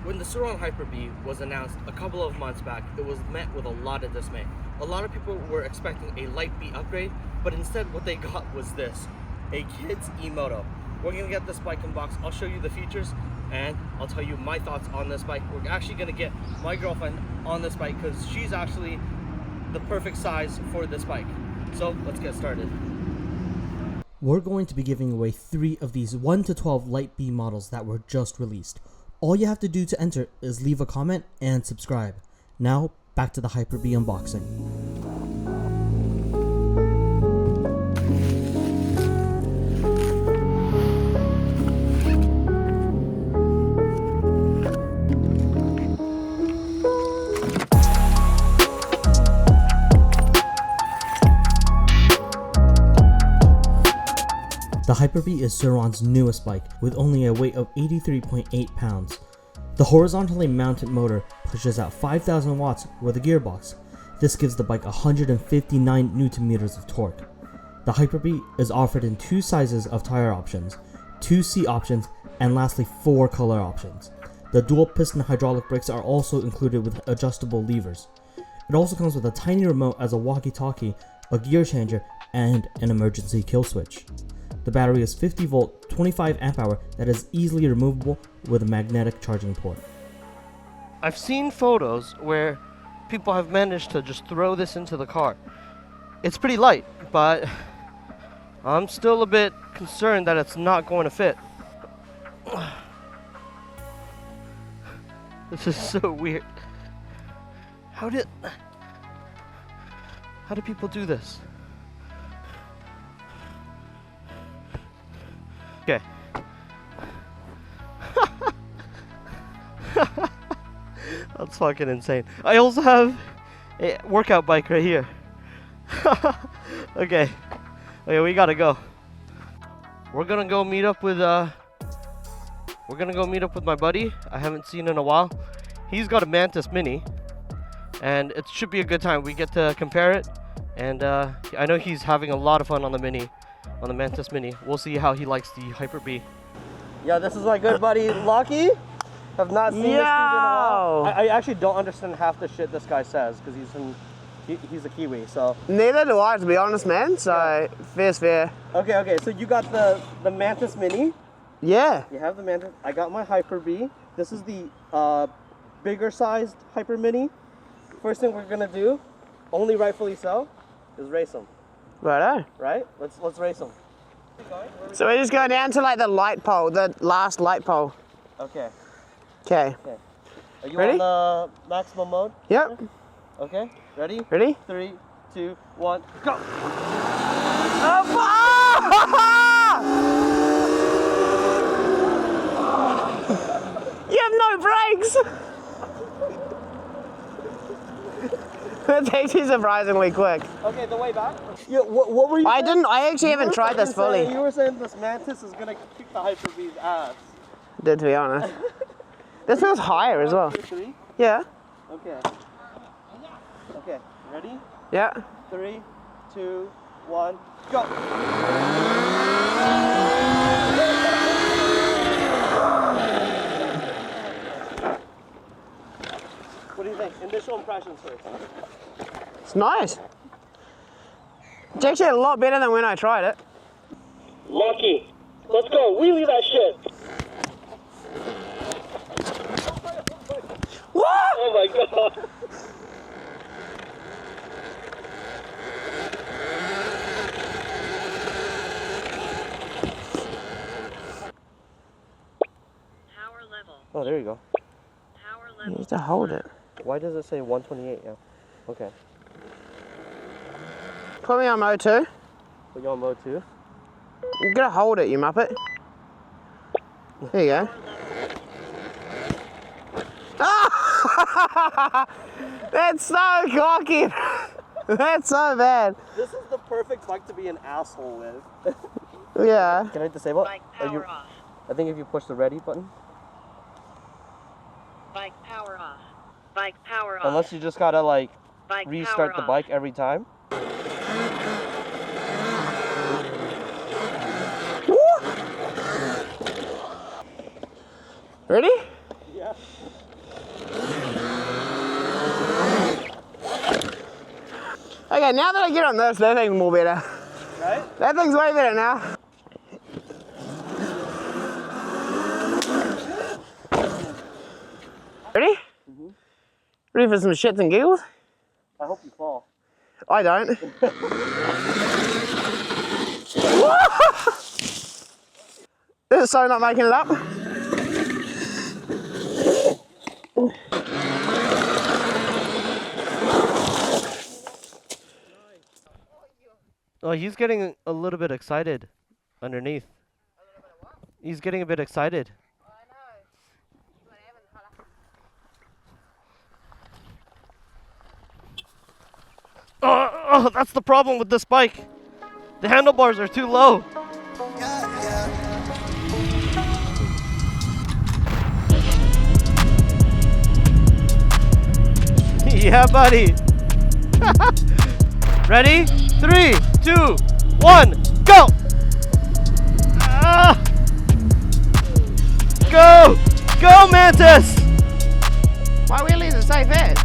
When the Surron Hyperbee was announced a couple of months back, it was met with a lot of dismay. A lot of people were expecting a light B upgrade, but instead what they got was this, a kid's e-moto. We're gonna get this bike unboxed. I'll show you the features and I'll tell you my thoughts on this bike. We're actually gonna get my girlfriend on this bike because she's actually the perfect size for this bike. So let's get started. We're going to be giving away 3 of these 1 to 12 light B models that were just released. All you have to do to enter is leave a comment and subscribe. Now, back to the Hyperbee unboxing. The Hyperbee is Surron's newest bike, with only a weight of 83.8 pounds. The horizontally mounted motor pushes out 5,000 watts with a gearbox. This gives the bike 159 Nm of torque. The Hyperbee is offered in 2 sizes of tire options, 2 seat options, and lastly 4 color options. The dual piston hydraulic brakes are also included with adjustable levers. It also comes with a tiny remote as a walkie-talkie, a gear changer, and an emergency kill switch. The battery is 50 volt, 25 amp hour that is easily removable with a magnetic charging port. I've seen photos where people have managed to just throw this into the car. It's pretty light, but I'm still a bit concerned that it's not going to fit. This is so weird. How do people do this? Okay. That's fucking insane. I also have a workout bike right here. Okay, we gotta go. We're gonna go meet up with my buddy. I haven't seen in a while. He's got a Mantis Mini, and it should be a good time. We get to compare it, and I know he's having a lot of fun on the Mantis Mini. We'll see how he likes the Hyperbee. Yeah, this is my good buddy Lockie. Have not seen this dude in a while. I actually don't understand half the shit this guy says because he's a Kiwi. So neither do I, to be honest, man. So yeah. Fair's fair. Okay. So you got the Mantis Mini. Yeah. You have the Mantis. I got my Hyperbee. This is the bigger sized Hyper Mini. First thing we're gonna do, only rightfully so, is race them. Righto. Right? Let's race them. So we just go down to like the light pole, the last light pole. Okay. Okay. Are you ready? on the maximum mode? Yep. Okay. Ready? Ready? 3, 2, 1, go! You have no brakes! That's actually surprisingly quick. Okay, the way back. Yeah, what were you saying? I actually haven't tried this fully. You were saying this Mantis is gonna kick the Hyperbee's ass. Did, to be honest. This feels higher as well. 1, 2, 3. Yeah. Okay. Okay, ready? Yeah. 3, 2, 1, go! What do you think? Initial impressions first. It's nice. It's actually a lot better than when I tried it. Lucky. Let's go. Wheelie that shit. What? Oh my god. Power level. Oh, there you go. Power You level. need to hold it. Why does it say 128 now? Okay. Put me on mode 2. Put you on mode 2. You gotta hold it, you muppet. There you go. That's so cocky. That's so bad. This is the perfect bike to be an asshole with. Yeah. Can I disable it? Bike power off. I think if you push the ready button. Bike power off. Bike power off. Unless you just gotta like Bike restart power the bike every time. Ready? Yeah. Okay, now that I get on this, that thing's more better. Right? That thing's way better now. Ready? Ready for some shits and giggles? I hope you fall. I don't. This is so not making it up. Oh, he's getting a little bit excited underneath. He's getting a bit excited. Oh, that's the problem with this bike. The handlebars are too low. Yeah, buddy. Ready? 3, 2, 1, go! Ah! Go! Go, Mantis! My wheelies are so fat.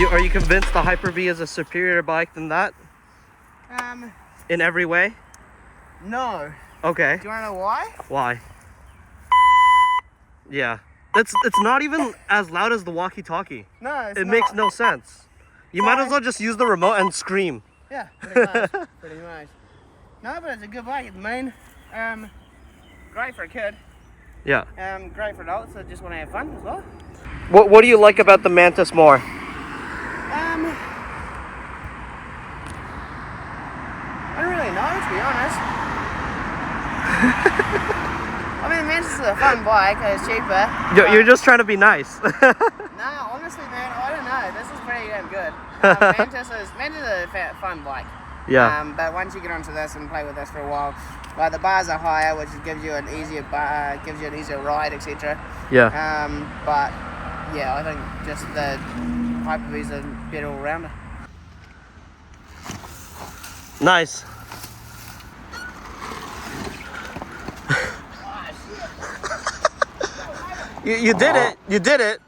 Are you convinced the Hyper-B is a superior bike than that in every way? No. Okay. Do you want to know why? Why? Yeah. It's not even as loud as the walkie-talkie. No, it's It not. makes no sense. You might as well just use the remote and scream. Yeah, pretty much. Pretty much. No, but it's a good bike. It's mean. Great for a kid. Yeah. Great for adults that just want to have fun as well. What do you like about the Mantis more? I don't really know, to be honest. I mean, Mantis is a fun bike. It's cheaper. You're just trying to be nice. Nah, honestly, man, I don't know. This is pretty damn good. Mantis is a fun bike. Yeah. But once you get onto this and play with this for a while, like the bars are higher, which gives you an easier ride, etc. Yeah. But yeah, I think just the Hyper-Bee's a better all-rounder. Nice. You did it. You did it.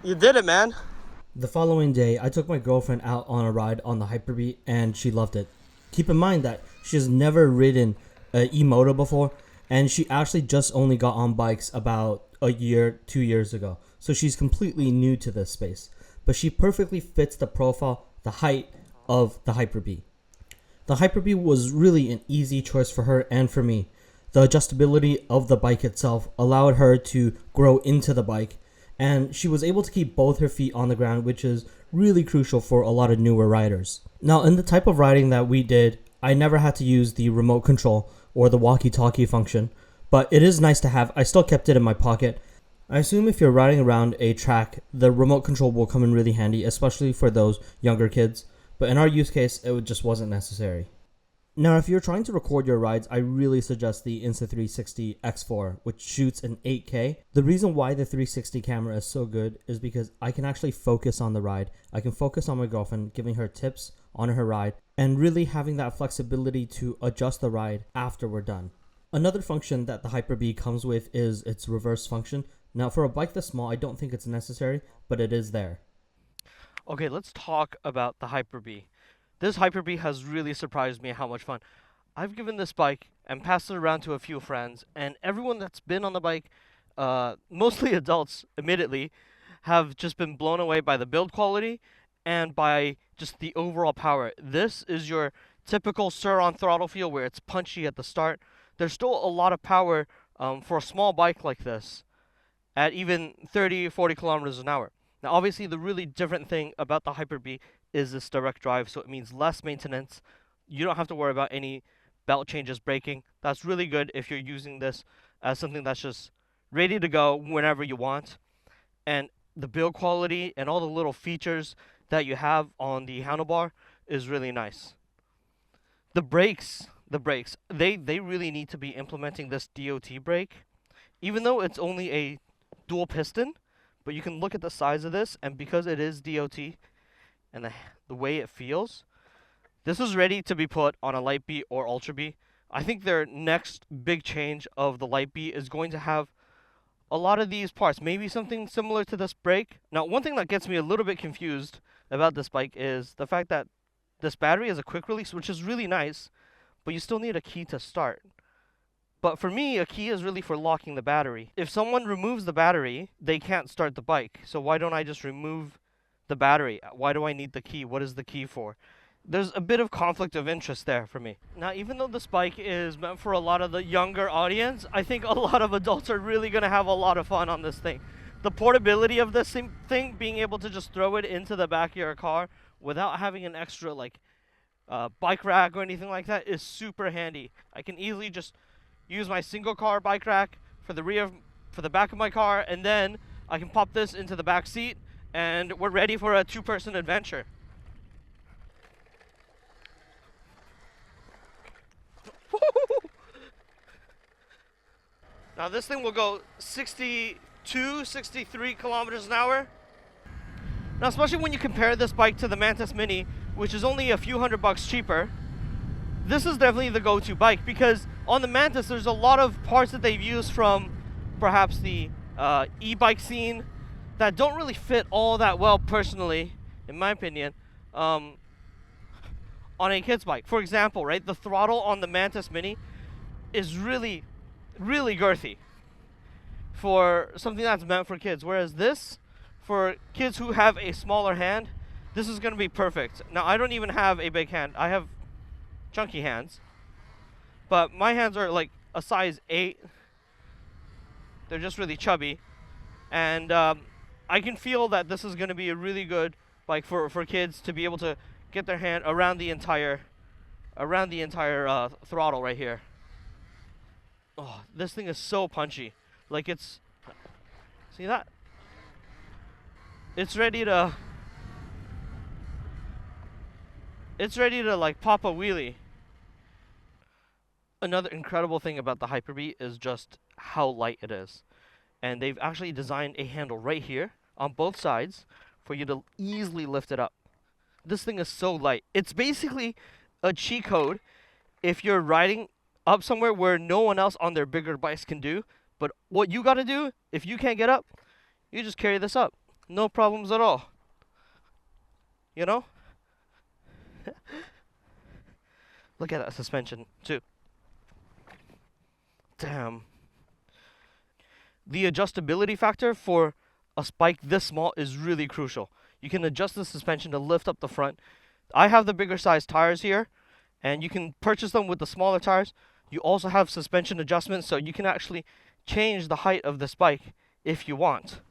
You did it, man. The following day, I took my girlfriend out on a ride on the Hyper-B and she loved it. Keep in mind that she has never ridden an e-moto before, and she actually just only got on bikes about a year, 2 years ago. So she's completely new to this space. But she perfectly fits the profile, the height of the Hyper-B. The Hyper-B was really an easy choice for her and for me. The adjustability of the bike itself allowed her to grow into the bike, and she was able to keep both her feet on the ground, which is really crucial for a lot of newer riders. Now, in the type of riding that we did, I never had to use the remote control or the walkie-talkie function, but it is nice to have. I still kept it in my pocket. I assume if you're riding around a track, the remote control will come in really handy, especially for those younger kids, but in our use case, it just wasn't necessary. Now, if you're trying to record your rides, I really suggest the Insta360 X4, which shoots in 8K. The reason why the 360 camera is so good is because I can actually focus on the ride. I can focus on my girlfriend, giving her tips on her ride, and really having that flexibility to adjust the ride after we're done. Another function that the Hyper-B comes with is its reverse function. Now, for a bike this small, I don't think it's necessary, but it is there. Okay, let's talk about the Hyper-B. This Hyper-B has really surprised me how much fun. I've given this bike and passed it around to a few friends, and everyone that's been on the bike, mostly adults, admittedly, have just been blown away by the build quality and by just the overall power. This is your typical Surron throttle feel where it's punchy at the start. There's still a lot of power for a small bike like this at even 30, 40 kilometers an hour. Now, obviously, the really different thing about the Hyper-B is this direct drive, so it means less maintenance. You don't have to worry about any belt changes breaking. That's really good if you're using this as something that's just ready to go whenever you want. And the build quality and all the little features that you have on the handlebar is really nice. The brakes, they really need to be implementing this DOT brake. Even though it's only a dual piston, but you can look at the size of this, and because it is DOT and the way it feels, this is ready to be put on a Light B or Ultra B. I think their next big change of the Light B is going to have a lot of these parts, maybe something similar to this brake. Now, one thing that gets me a little bit confused about this bike is the fact that this battery is a quick release, which is really nice, but you still need a key to start. But for me, a key is really for locking the battery. If someone removes the battery, they can't start the bike. So why don't I just remove the battery? Why do I need the key? What is the key for? There's a bit of conflict of interest there for me. Now, even though this bike is meant for a lot of the younger audience, I think a lot of adults are really going to have a lot of fun on this thing. The portability of this thing, being able to just throw it into the back of your car without having an extra bike rack or anything like that, is super handy. I can easily just use my single car bike rack for the back of my car, and then I can pop this into the back seat, and we're ready for a two-person adventure. Now this thing will go 62, 63 kilometers an hour. Now, especially when you compare this bike to the Mantis Mini, which is only a few $100 cheaper, this is definitely the go-to bike, because on the Mantis there's a lot of parts that they've used from perhaps the e-bike scene that don't really fit all that well, personally, in my opinion, on a kid's bike. For example, right, the throttle on the Mantis Mini is really, really girthy for something that's meant for kids, whereas this, for kids who have a smaller hand, this is going to be perfect. Now, I don't even have a big hand. I have chunky hands, but my hands are like a size 8. They're just really chubby, and I can feel that this is going to be a really good bike for kids to be able to get their hand around the entire throttle right here. Oh, this thing is so punchy. Like, it's, see that? It's ready to like pop a wheelie. Another incredible thing about the Hyperbee is just how light it is. And they've actually designed a handle right here on both sides for you to easily lift it up. This thing is so light. It's basically a cheat code if you're riding up somewhere where no one else on their bigger bikes can do. But what you gotta do, if you can't get up, you just carry this up. No problems at all. You know? Look at that suspension, too. Damn. The adjustability factor for a bike this small is really crucial. You can adjust the suspension to lift up the front. I have the bigger size tires here, and you can purchase them with the smaller tires. You also have suspension adjustments, so you can actually change the height of this bike if you want.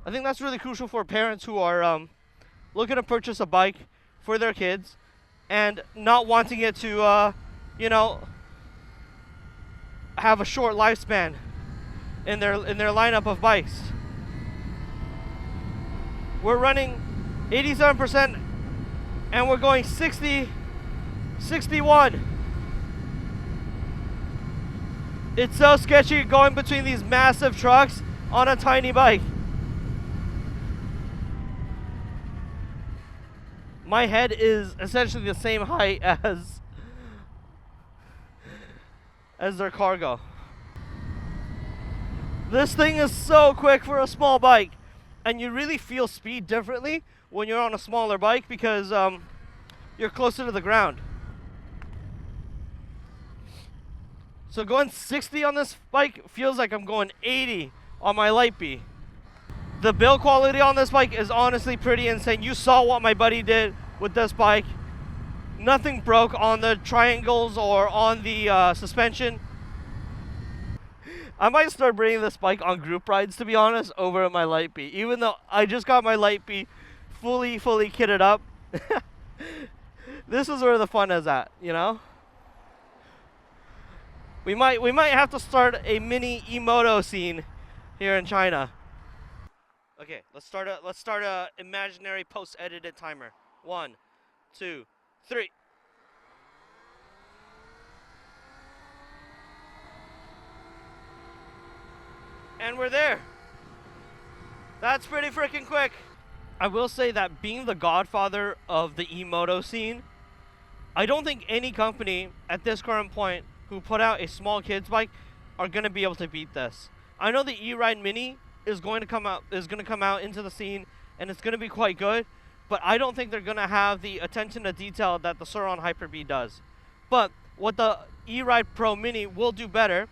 I think that's really crucial for parents who are looking to purchase a bike for their kids and not wanting it to, have a short lifespan in their lineup of bikes. We're running 87% and we're going 60, 61. It's so sketchy going between these massive trucks on a tiny bike. My head is essentially the same height as their cargo. This thing is so quick for a small bike, and you really feel speed differently when you're on a smaller bike because you're closer to the ground. So going 60 on this bike feels like I'm going 80 on my Light B. The build quality on this bike is honestly pretty insane. You saw what my buddy did with this bike. Nothing broke on the triangles or on the suspension. I might start bringing this bike on group rides, to be honest, over at my Light B. Even though I just got my Light B fully kitted up. This is where the fun is at, you know? We might have to start a mini e-moto scene here in China. Okay, let's start a imaginary post-edited timer. 1, 2, 3. And we're there. That's pretty freaking quick. I will say that being the godfather of the e-moto scene, I don't think any company at this current point who put out a small kids bike are going to be able to beat this. I know the E-Ride Mini is going to come out into the scene, and it's going to be quite good, but I don't think they're going to have the attention to detail that the Surron Hyperbee does. But what the E-Ride Pro Mini will do better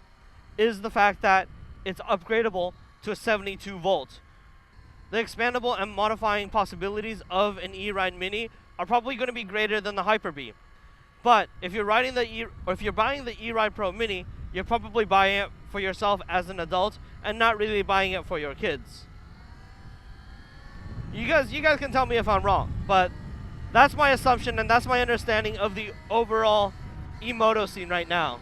is the fact that it's upgradable to a 72 volt. The expandable and modifying possibilities of an E-Ride Mini are probably going to be greater than the Hyperbee. But if you're buying the E-Ride Pro Mini, you're probably buying it for yourself as an adult and not really buying it for your kids. You guys can tell me if I'm wrong, but that's my assumption and that's my understanding of the overall e-moto scene right now.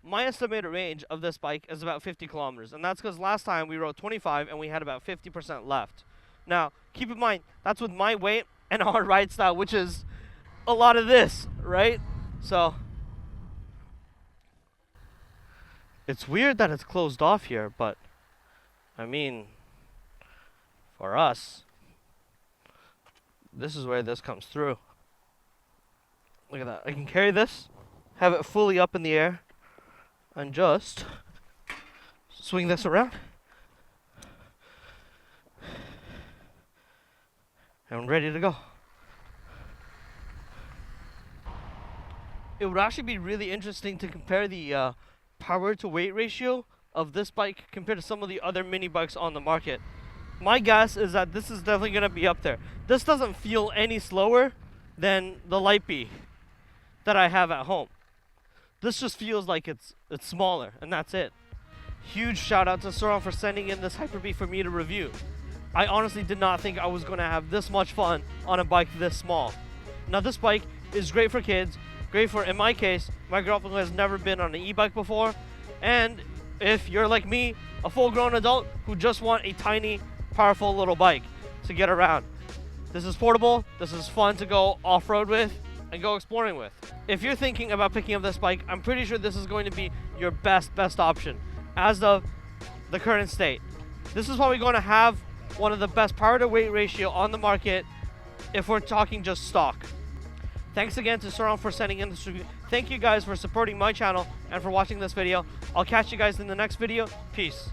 My estimated range of this bike is about 50 kilometers, and that's because last time we rode 25 and we had about 50% left. Now, keep in mind, that's with my weight and our ride style, which is a lot of this, right? So it's weird that it's closed off here, but I mean, for us, this is where this comes through. Look at that. I can carry this, have it fully up in the air, and just swing this around. And I'm ready to go. It would actually be really interesting to compare the power to weight ratio of this bike compared to some of the other mini bikes on the market. My guess is that this is definitely going to be up there. This doesn't feel any slower than the Light Bee that I have at home. This just feels like it's smaller, and that's it. Huge shout out to Surron for sending in this Hyperbee for me to review. I honestly did not think I was going to have this much fun on a bike this small. Now this bike is great for kids, great for, in my case, my girlfriend who has never been on an e-bike before, and if you're like me, a full-grown adult who just want a tiny, powerful little bike to get around. This is portable, this is fun to go off-road with, and go exploring with. If you're thinking about picking up this bike, I'm pretty sure this is going to be your best option as of the current state. This is probably going to have one of the best power to weight ratio on the market if we're talking just stock. Thanks again to Surron for sending in this review. Thank you guys for supporting my channel and for watching this video. I'll catch you guys in the next video. Peace.